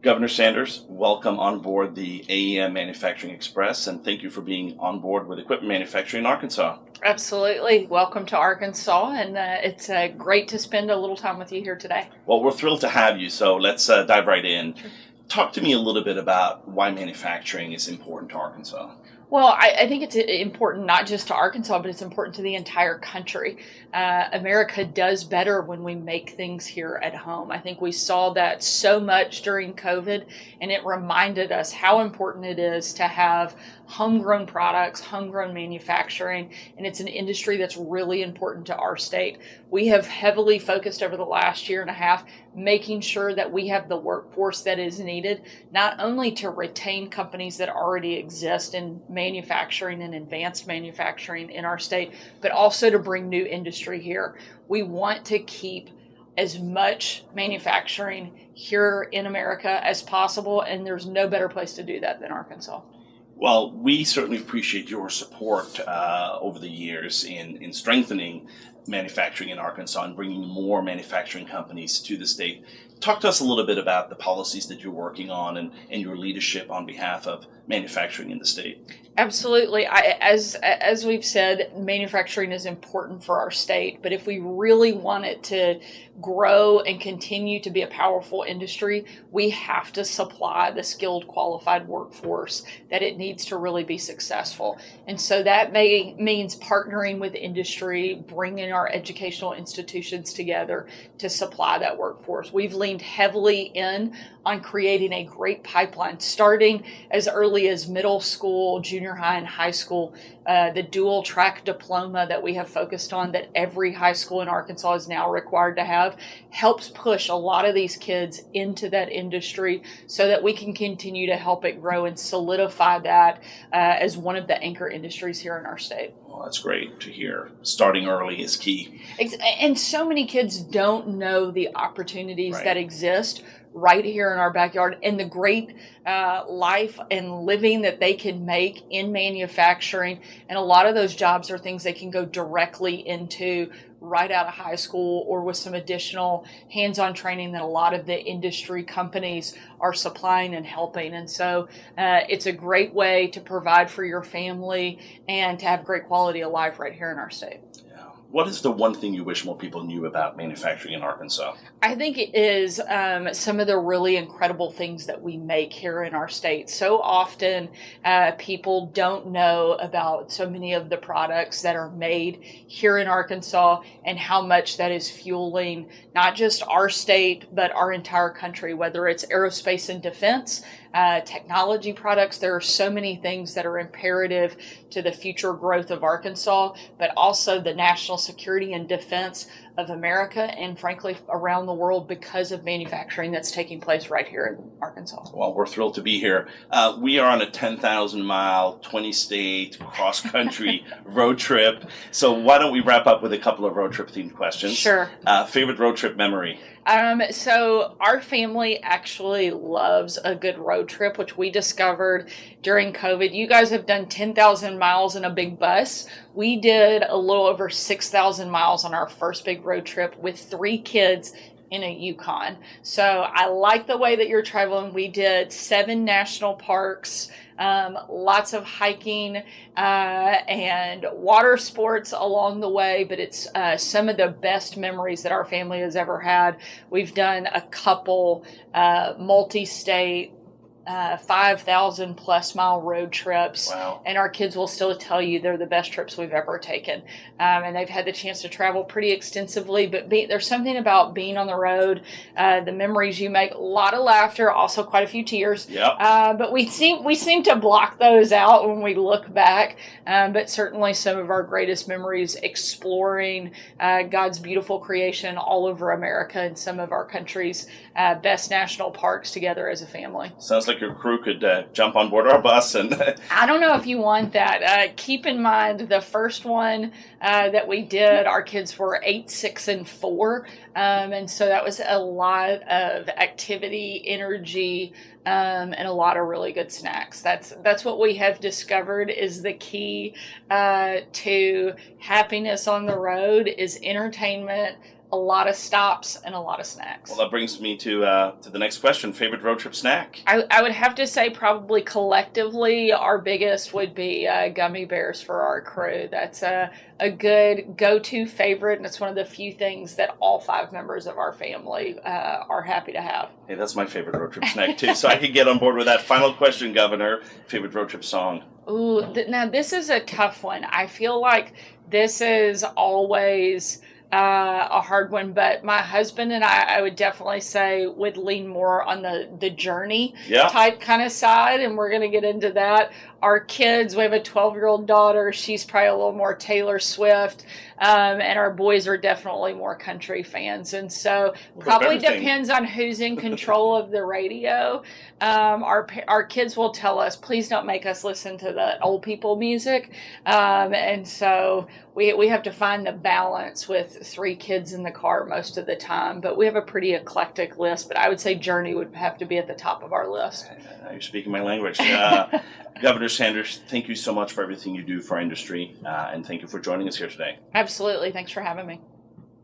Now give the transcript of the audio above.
Governor Sanders, welcome on board the AEM Manufacturing Express, and thank you for being on board with equipment manufacturing in Arkansas. Absolutely. Welcome to Arkansas, and it's great to spend a little time with you here today. Well, we're thrilled to have you, so let's dive right in. Sure. Talk to me a little bit about why manufacturing is important to Arkansas. Well, I think it's important not just to Arkansas, but it's important to the entire country. America does better when we make things here at home. I think we saw that so much during COVID, and it reminded us how important it is to have homegrown products, homegrown manufacturing, and it's an industry that's really important to our state. We have heavily focused over the last year and a half making sure that we have the workforce that is needed, not only to retain companies that already exist in manufacturing and advanced manufacturing in our state, but also to bring new industry here. We want to keep as much manufacturing here in America as possible, and there's no better place to do that than Arkansas. Well, we certainly appreciate your support over the years in strengthening manufacturing in Arkansas and bringing more manufacturing companies to the state. Talk to us a little bit about the policies that you're working on and your leadership on behalf of manufacturing in the state. Absolutely. As we've said, manufacturing is important for our state, but if we really want it to grow and continue to be a powerful industry, we have to supply the skilled, qualified workforce that it needs to really be successful. And so that means partnering with industry, bringing our educational institutions together to supply that workforce. We've leaned heavily in on creating a great pipeline, starting as early as middle school, junior high, and high school. The dual track diploma that we have focused on, that every high school in Arkansas is now required to have, helps push a lot of these kids into that industry so that we can continue to help it grow and solidify that as one of the anchor industries here in our state. Well, that's great to hear. Starting early is key. And so many kids don't know the opportunities that exist right here in our backyard, and the great life and living that they can make in manufacturing. And a lot of those jobs are things they can go directly into right out of high school, or with some additional hands-on training that a lot of the industry companies are supplying and helping. And so it's a great way to provide for your family and to have great quality of life right here in our state. What is the one thing you wish more people knew about manufacturing in Arkansas? I think it is some of the really incredible things that we make here in our state. So often people don't know about so many of the products that are made here in Arkansas and how much that is fueling not just our state, but our entire country, whether it's aerospace and defense, technology products. There are so many things that are imperative to the future growth of Arkansas, but also the national security and defense of America and frankly around the world because of manufacturing that's taking place right here in Arkansas. Well, we're thrilled to be here. We are on a 10,000-mile, 20-state, cross-country road trip. So why don't we wrap up with a couple of road trip-themed questions? Sure. Favorite road trip memory? So our family actually loves a good road trip, which we discovered during COVID. You guys have done 10,000 miles in a big bus. We did a little over 6,000 miles on our first big road trip with 3 kids in a Yukon. So I like the way that you're traveling. We did 7 national parks, lots of hiking and water sports along the way, but it's some of the best memories that our family has ever had. We've done a couple multi-state 5,000 plus mile road trips. Wow. And our kids will still tell you they're the best trips we've ever taken. And they've had the chance to travel pretty extensively, but there's something about being on the road, the memories you make, a lot of laughter, also quite a few tears. Yep. But we seem to block those out when we look back. But certainly some of our greatest memories exploring God's beautiful creation all over America and some of our country's best national parks together as a family. Sounds like your crew could jump on board our bus and I don't know if you want that. Keep in mind the first one that we did, our kids were 8, 6, and 4. And so that was a lot of activity, energy, and a lot of really good snacks. That's what we have discovered is the key to happiness on the road is entertainment, a lot of stops, and a lot of snacks. Well, that brings me to the next question. Favorite road trip snack? I would have to say probably collectively our biggest would be gummy bears for our crew. That's a good go-to favorite, and it's one of the few things that all 5 members of our family are happy to have. Hey, that's my favorite road trip snack too, so I could get on board with that. Final question, Governor. Favorite road trip song? Ooh, now this is a tough one. I feel like this is always a hard one, but my husband and I would definitely say would lean more on the journey type kind of side, and we're going to get into that. Our kids, we have a 12-year-old daughter. She's probably a little more Taylor Swift, and our boys are definitely more country fans. And so probably depends on who's in control of the radio. Our kids will tell us, please don't make us listen to the old people music. And so we have to find the balance with 3 kids in the car most of the time. But we have a pretty eclectic list. But I would say Journey would have to be at the top of our list. Now you're speaking my language. Governor Sanders, thank you so much for everything you do for our industry, and thank you for joining us here today. Absolutely. Thanks for having me.